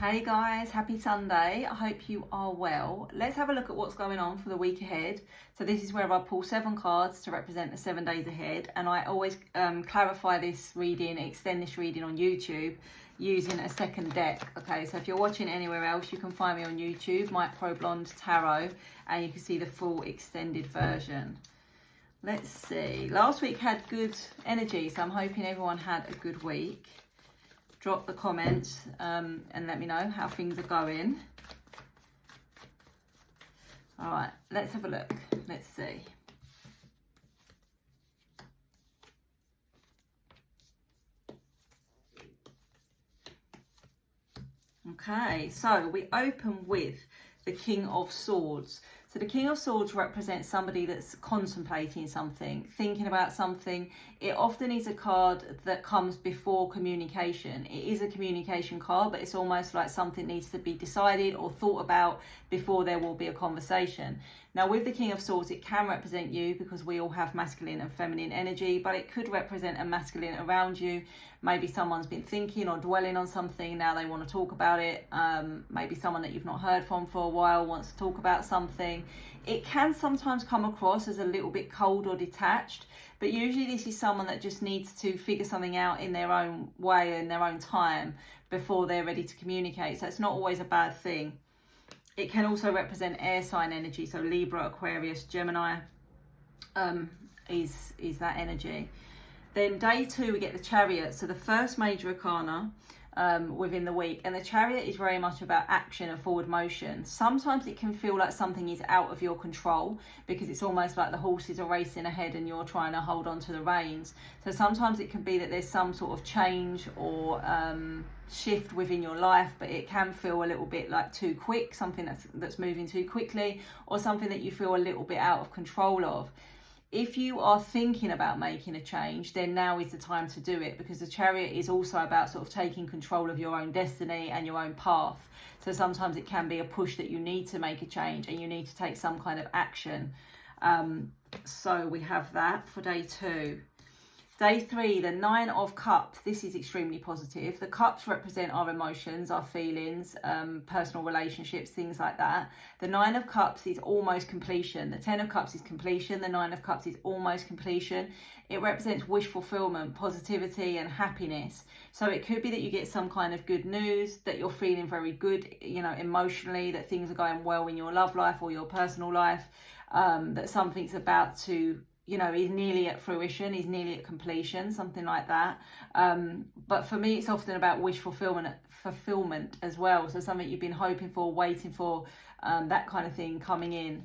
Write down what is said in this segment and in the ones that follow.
Hey guys, happy Sunday. I hope you are well. Let's have a look at what's going on for the week ahead. So this is where I pull 7 cards to represent the 7 days ahead, and I always clarify this reading, extend this reading on YouTube using a second deck. Okay, so if you're watching anywhere else, you can find me on YouTube, Microblonde Tarot, and you can see the full extended version. Let's see. Last week had good energy, so I'm hoping everyone had a good week. Drop the comments and let me know how things are going. All right, let's have a look. Let's see. Okay, so we open with the King of Swords. So the King of Swords represents somebody that's contemplating something, thinking about something. It often is a card that comes before communication. It is a communication card, but it's almost like something needs to be decided or thought about before there will be a conversation. Now with the King of Swords, it can represent you because we all have masculine and feminine energy, but it could represent a masculine around you. Maybe someone's been thinking or dwelling on something, now they want to talk about it. Maybe someone that you've not heard from for a while wants to talk about something. It can sometimes come across as a little bit cold or detached, but usually this is someone that just needs to figure something out in their own way, in their own time, before they're ready to communicate. So it's not always a bad thing. It can also represent air sign energy, so Libra, Aquarius, Gemini is that energy. Then day 2, we get the Chariot, so the first major arcana within the week, and the Chariot is very much about action and forward motion. Sometimes it can feel like something is out of your control because it's almost like the horses are racing ahead and you're trying to hold on to the reins. So sometimes it can be that there's some sort of change or shift within your life, but it can feel a little bit like too quick, something that's moving too quickly, or something that you feel a little bit out of control of. If you are thinking about making a change, then now is the time to do it, because the Chariot is also about sort of taking control of your own destiny and your own path. So sometimes it can be a push that you need to make a change and you need to take some kind of action. So we have that for day 2. Day 3, the 9 of Cups. This is extremely positive. The cups represent our emotions, our feelings, personal relationships, things like that. The 9 of Cups is almost completion. The 10 of Cups is completion. The 9 of Cups is almost completion. It represents wish fulfillment, positivity and happiness. So it could be that you get some kind of good news, that you're feeling very good, you know, emotionally, that things are going well in your love life or your personal life, that something's about to, you know, is nearly at fruition, is nearly at completion, something like that. But for me, it's often about wish fulfillment as well. So something you've been hoping for, waiting for, that kind of thing coming in.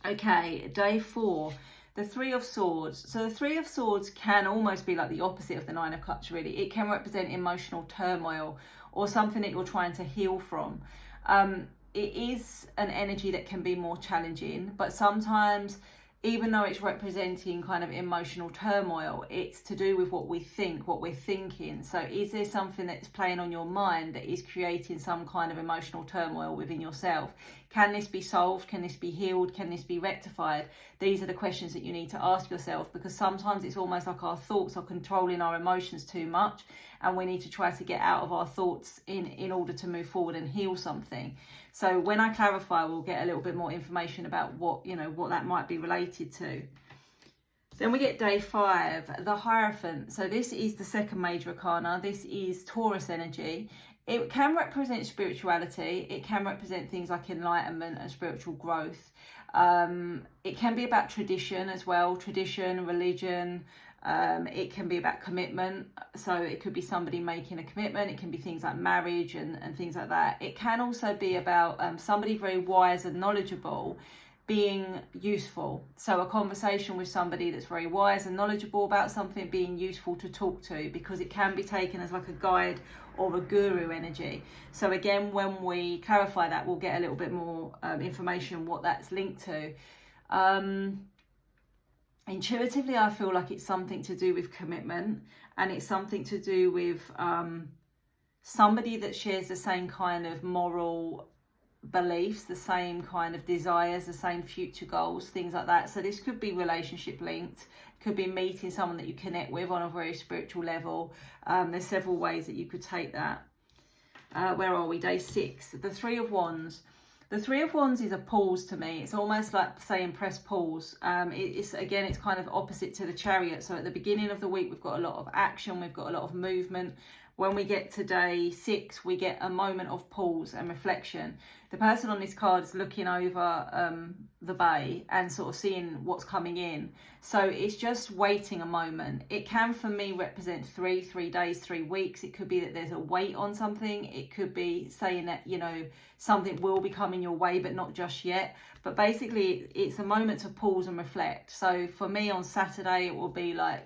Okay, day 4, the 3 of Swords. So the 3 of Swords can almost be like the opposite of the 9 of Cups, really. It can represent emotional turmoil or something that you're trying to heal from. It is an energy that can be more challenging, but sometimes, even though it's representing kind of emotional turmoil, it's to do with what we think, what we're thinking. So is there something that's playing on your mind that is creating some kind of emotional turmoil within yourself? Can this be solved? Can this be healed? Can this be rectified? These are the questions that you need to ask yourself, because sometimes it's almost like our thoughts are controlling our emotions too much, and we need to try to get out of our thoughts in order to move forward and heal something. So when I clarify, we'll get a little bit more information about what that might be related to. Then we get day 5, the Hierophant. So this is the second major arcana. This is Taurus energy. It can represent spirituality. It can represent things like enlightenment and spiritual growth. It can be about tradition as well, tradition, religion. It can be about commitment, so it could be somebody making a commitment. It can be things like marriage and things like that. It can also be about somebody very wise and knowledgeable being useful. So a conversation with somebody that's very wise and knowledgeable about something being useful to talk to, because it can be taken as like a guide or a guru energy. So again, when we clarify that, we'll get a little bit more information what that's linked to. Intuitively, I feel like it's something to do with commitment, and it's something to do with somebody that shares the same kind of moral beliefs, the same kind of desires, the same future goals, things like that. So this could be relationship linked, could be meeting someone that you connect with on a very spiritual level. There's several ways that you could take that. Where are we? Day 6. The Three of Wands. The Three of Wands is a pause to me. It's almost like saying press pause. It's kind of opposite to the Chariot. So at the beginning of the week, we've got a lot of action. We've got a lot of movement. When we get to day 6, we get a moment of pause and reflection. The person on this card is looking over the bay and sort of seeing what's coming in. So it's just waiting a moment. It can, for me, represent 3 days, 3 weeks. It could be that there's a wait on something. It could be saying that, you know, something will be coming your way, but not just yet. But basically, it's a moment to pause and reflect. So for me on Saturday, it will be like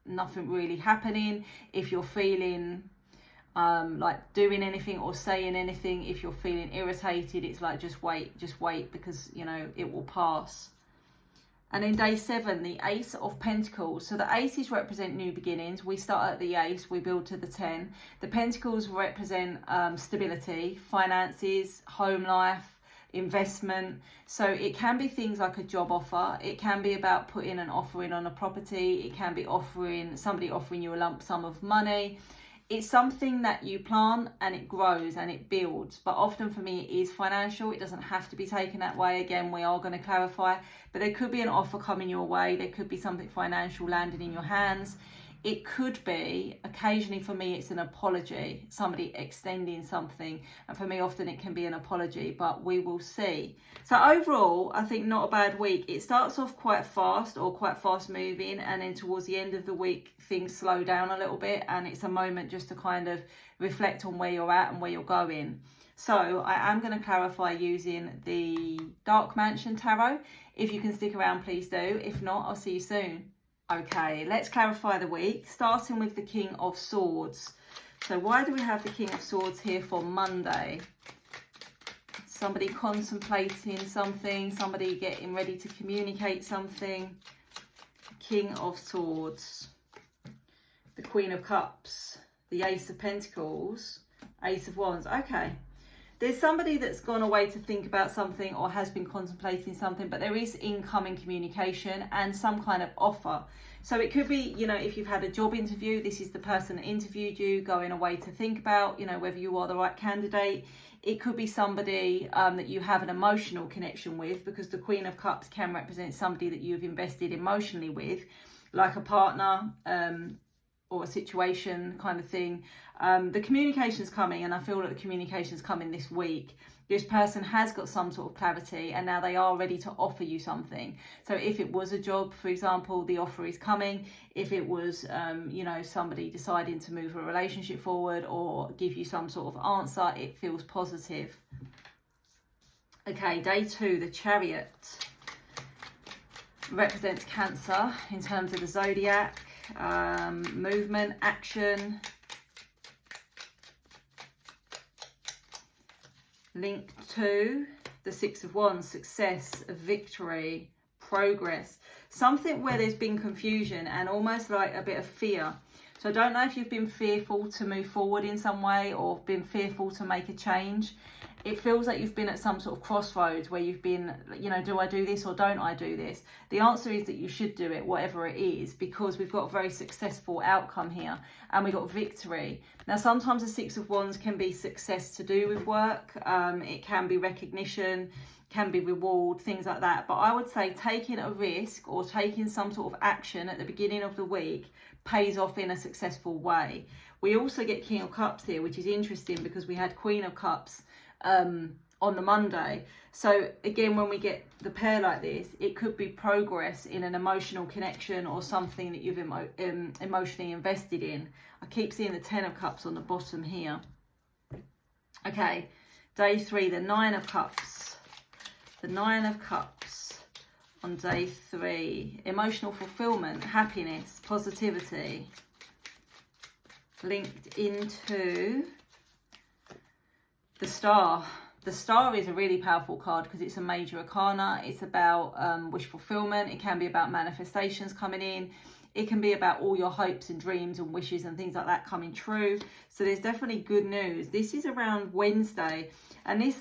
nothing really happening. If you're feeling like doing anything or saying anything, if you're feeling irritated, it's like just wait, because, you know, it will pass. And in day 7, the Ace of Pentacles. So the Aces represent new beginnings. We start at the Ace, we build to the 10. The Pentacles represent stability, finances, home life, investment. So it can be things like a job offer. It can be about putting an offer in on a property. It can be somebody offering you a lump sum of money. It's something that you plant and it grows and it builds. But often for me, it is financial. It doesn't have to be taken that way. Again, we are going to clarify. But there could be an offer coming your way. There could be something financial landing in your hands. It could be, occasionally for me, it's an apology, somebody extending something. And for me, often it can be an apology, but we will see. So overall, I think not a bad week. It starts off quite fast or quite fast moving. And then towards the end of the week, things slow down a little bit. And it's a moment just to kind of reflect on where you're at and where you're going. So I am going to clarify using the Dark Mansion Tarot. If you can stick around, please do. If not, I'll see you soon. Okay, let's clarify the week, starting with the King of Swords. So why do we have the King of Swords here for Monday? Somebody contemplating something, somebody getting ready to communicate something. King of Swords, the Queen of Cups, the Ace of Pentacles, Ace of Wands. Okay. There's somebody that's gone away to think about something or has been contemplating something, but there is incoming communication and some kind of offer. So it could be, you know, if you've had a job interview, this is the person that interviewed you, going away to think about, you know, whether you are the right candidate. It could be somebody that you have an emotional connection with, because the Queen of Cups can represent somebody that you've invested emotionally with, like a partner, or a situation kind of thing. The communication's coming, and I feel that the communication's coming this week. This person has got some sort of clarity, and now they are ready to offer you something. So if it was a job, for example, the offer is coming. If it was, you know, somebody deciding to move a relationship forward or give you some sort of answer, it feels positive. Okay, day 2, the Chariot represents Cancer in terms of the zodiac. Movement, action, linked to the Six of Wands, success, victory, progress, something where there's been confusion and almost like a bit of fear. So I don't know if you've been fearful to move forward in some way or been fearful to make a change. It feels like you've been at some sort of crossroads where you've been, you know, do I do this or don't I do this? The answer is that you should do it, whatever it is, because we've got a very successful outcome here and we got victory. Now, sometimes the Six of Wands can be success to do with work. It can be recognition, can be reward, things like that. But I would say taking a risk or taking some sort of action at the beginning of the week pays off in a successful way. We also get King of Cups here, which is interesting because we had Queen of Cups on the Monday. So again, when we get the pair like this, it could be progress in an emotional connection or something that you've emotionally invested in. I keep seeing the 10 of Cups on the bottom here. Okay, day 3, the 9 of Cups. The 9 of Cups on day 3. Emotional fulfillment, happiness, positivity. Linked into the Star. The Star is a really powerful card because it's a major arcana. It's about wish fulfillment. It can be about manifestations coming in. It can be about all your hopes and dreams and wishes and things like that coming true. So there's definitely good news. This is around Wednesday, and this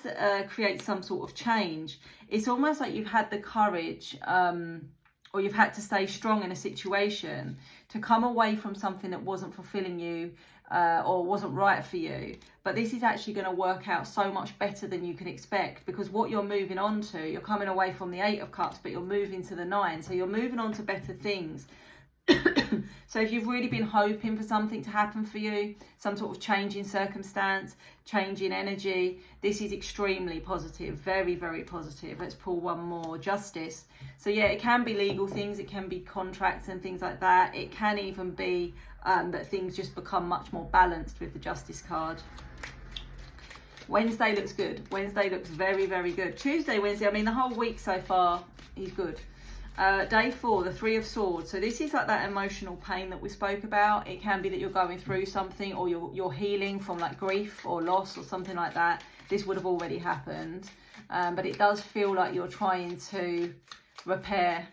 creates some sort of change. It's almost like you've had the courage or you've had to stay strong in a situation to come away from something that wasn't fulfilling you, or wasn't right for you. But this is actually going to work out so much better than you can expect, because what you're moving on to, you're coming away from the 8 of Cups, but you're moving to the 9. So you're moving on to better things. So if you've really been hoping for something to happen for you, some sort of change in circumstance, change in energy, this is extremely positive, very, very positive. Let's pull one more. Justice. So yeah, it can be legal things, it can be contracts and things like that. It can even be that things just become much more balanced with the Justice card. Wednesday looks good. Wednesday looks very, very good. Tuesday, Wednesday, I mean the whole week so far is good. Day 4, the 3 of Swords. So this is like that emotional pain that we spoke about. It can be that you're going through something, or you're healing from like grief or loss or something like that. This would have already happened. But it does feel like you're trying to repair,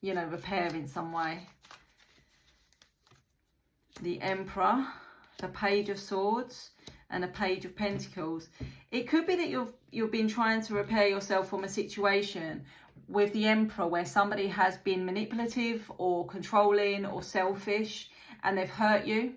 repair in some way. The Emperor, the Page of Swords, and a Page of Pentacles. It could be that you've been trying to repair yourself from a situation with the Emperor where somebody has been manipulative or controlling or selfish, and they've hurt you.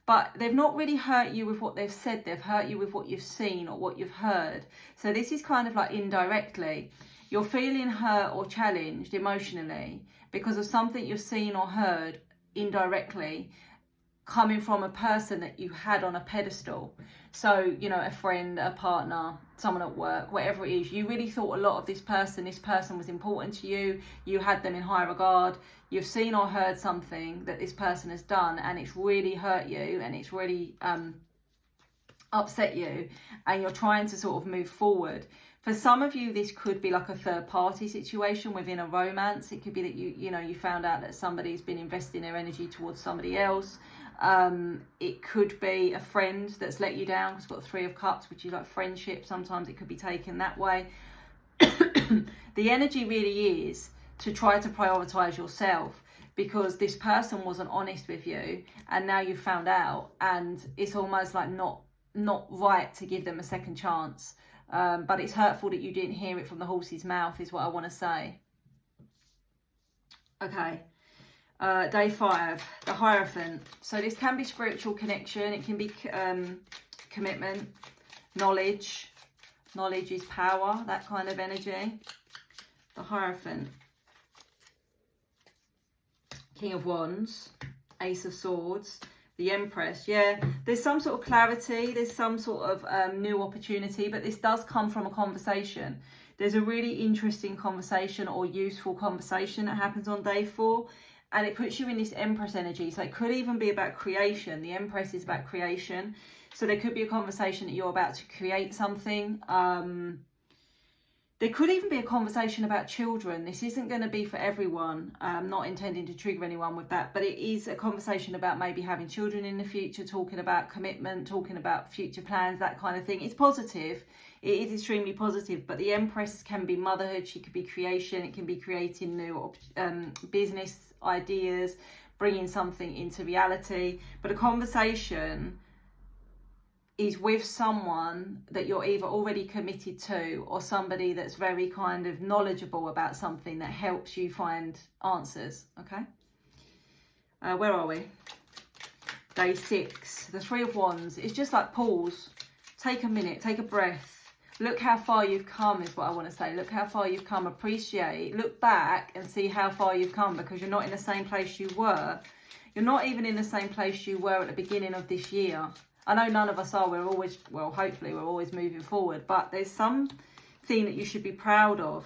But they've not really hurt you with what they've said, they've hurt you with what you've seen or what you've heard. So this is kind of like indirectly. You're feeling hurt or challenged emotionally because of something you've seen or heard indirectly, coming from a person that you had on a pedestal. So, a friend, a partner, someone at work, whatever it is, you really thought a lot of this person was important to you, you had them in high regard, you've seen or heard something that this person has done, and it's really hurt you, and it's really upset you, and you're trying to sort of move forward. For some of you, this could be like a third party situation within a romance. It could be that you found out that somebody's been investing their energy towards somebody else. It could be a friend that's let you down, because it's got 3 of Cups, which is like friendship. Sometimes it could be taken that way. The energy really is to try to prioritize yourself, because this person wasn't honest with you, and now you've found out, and it's almost like not right to give them a second chance. But it's hurtful that you didn't hear it from the horse's mouth, is what I want to say. Okay. Day 5, the Hierophant. So this can be spiritual connection. It can be commitment, knowledge. Knowledge is power, that kind of energy. The Hierophant. King of Wands, Ace of Swords, the Empress. Yeah, there's some sort of clarity, there's some sort of new opportunity, but this does come from a conversation. There's a really interesting conversation or useful conversation that happens on day 4, and it puts you in this Empress energy. So it could even be about creation. The Empress is about creation. So there could be a conversation that you're about to create something. There could even be a conversation about children. This isn't going to be for everyone. I'm not intending to trigger anyone with that, but it is a conversation about maybe having children in the future, talking about commitment, talking about future plans, that kind of thing. It's positive. It is extremely positive, but the Empress can be motherhood. She could be creation. It can be creating new business ideas, bringing something into reality. But a conversation is with someone that you're either already committed to, or somebody that's very kind of knowledgeable about something that helps you find answers. Okay, where are we? Day 6, the 3 of Wands. It's just like pause, take a minute, take a breath. Look how far you've come is what I want to say. Look how far you've come. Appreciate. Look back and see how far you've come, because you're not in the same place you were. You're not even in the same place you were at the beginning of this year. I know none of us are. We're always, well, hopefully we're always moving forward. But there's something that you should be proud of.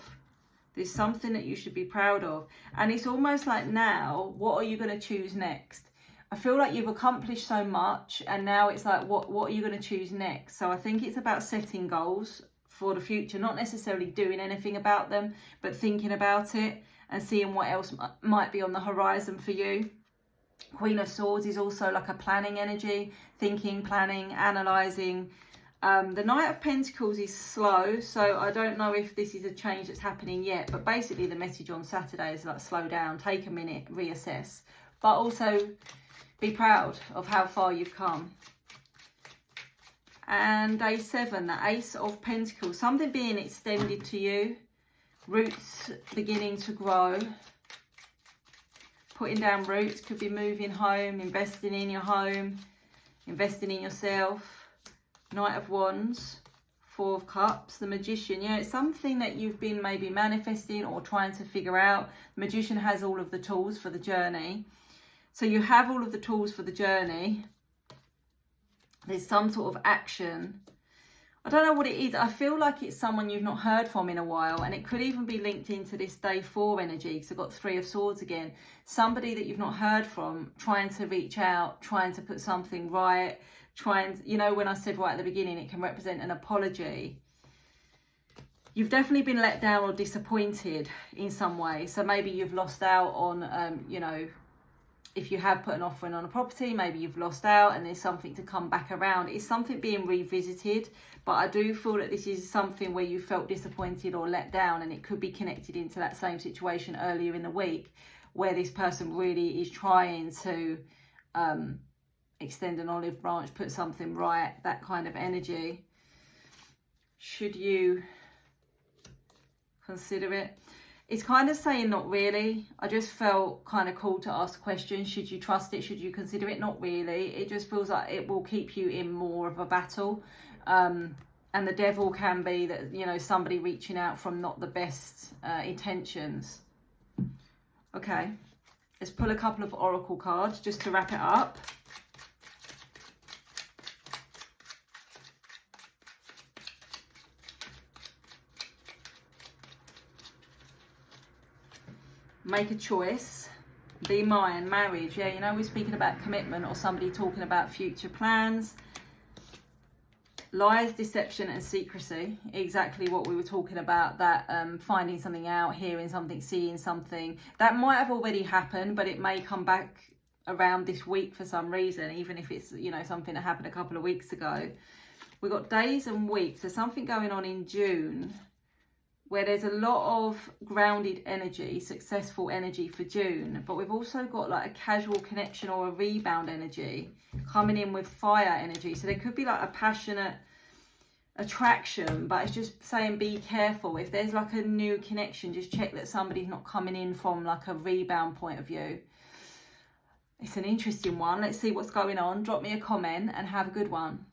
There's something that you should be proud of. And it's almost like now, what are you going to choose next? I feel like you've accomplished so much, and now it's like, what are you going to choose next? So I think it's about setting goals for the future, not necessarily doing anything about them, but thinking about it and seeing what else might be on the horizon for you. Queen of Swords is also like a planning energy, thinking, planning, analysing. The Knight of Pentacles is slow, so I don't know if this is a change that's happening yet, but basically the message on Saturday is like, slow down, take a minute, reassess, but also be proud of how far you've come. And day 7, the Ace of Pentacles, something being extended to you, roots beginning to grow. Putting down roots could be moving home, investing in your home, investing in yourself, Knight of Wands, Four of Cups, the Magician. Yeah, it's something that you've been maybe manifesting or trying to figure out. The Magician has all of the tools for the journey. So you have all of the tools for the journey. There's some sort of action. I don't know what it is. I feel like it's someone you've not heard from in a while, and it could even be linked into this day 4 energy, because I've got 3 of Swords again. Somebody that you've not heard from, trying to reach out, trying to put something right, trying, you know, when I said right at the beginning, it can represent an apology. You've definitely been let down or disappointed in some way. So maybe you've lost out on, you know, if you have put an offering on a property, maybe you've lost out and there's something to come back around. It's something being revisited, but I do feel that this is something where you felt disappointed or let down, and it could be connected into that same situation earlier in the week where this person really is trying to extend an olive branch, put something right, that kind of energy. Should you consider it? It's kind of saying not really. I just felt kind of called to ask questions. Should you trust it? Should you consider it? Not really. It just feels like it will keep you in more of a battle. And the devil can be that, you know, somebody reaching out from not the best intentions. Okay, let's pull a couple of oracle cards just to wrap it up. Make a choice. Be mine. Marriage. Yeah, you know, we're speaking about commitment or somebody talking about future plans. Lies, deception and secrecy. Exactly what we were talking about, that finding something out, hearing something, seeing something. That might have already happened, but it may come back around this week for some reason, even if it's, you know, something that happened a couple of weeks ago. We've got days and weeks. There's something going on in June where there's a lot of grounded energy, successful energy for June, but we've also got like a casual connection or a rebound energy coming in with fire energy. So there could be like a passionate attraction, but it's just saying be careful. If there's like a new connection, just check that somebody's not coming in from like a rebound point of view. It's an interesting one. Let's see what's going on. Drop me a comment and have a good one.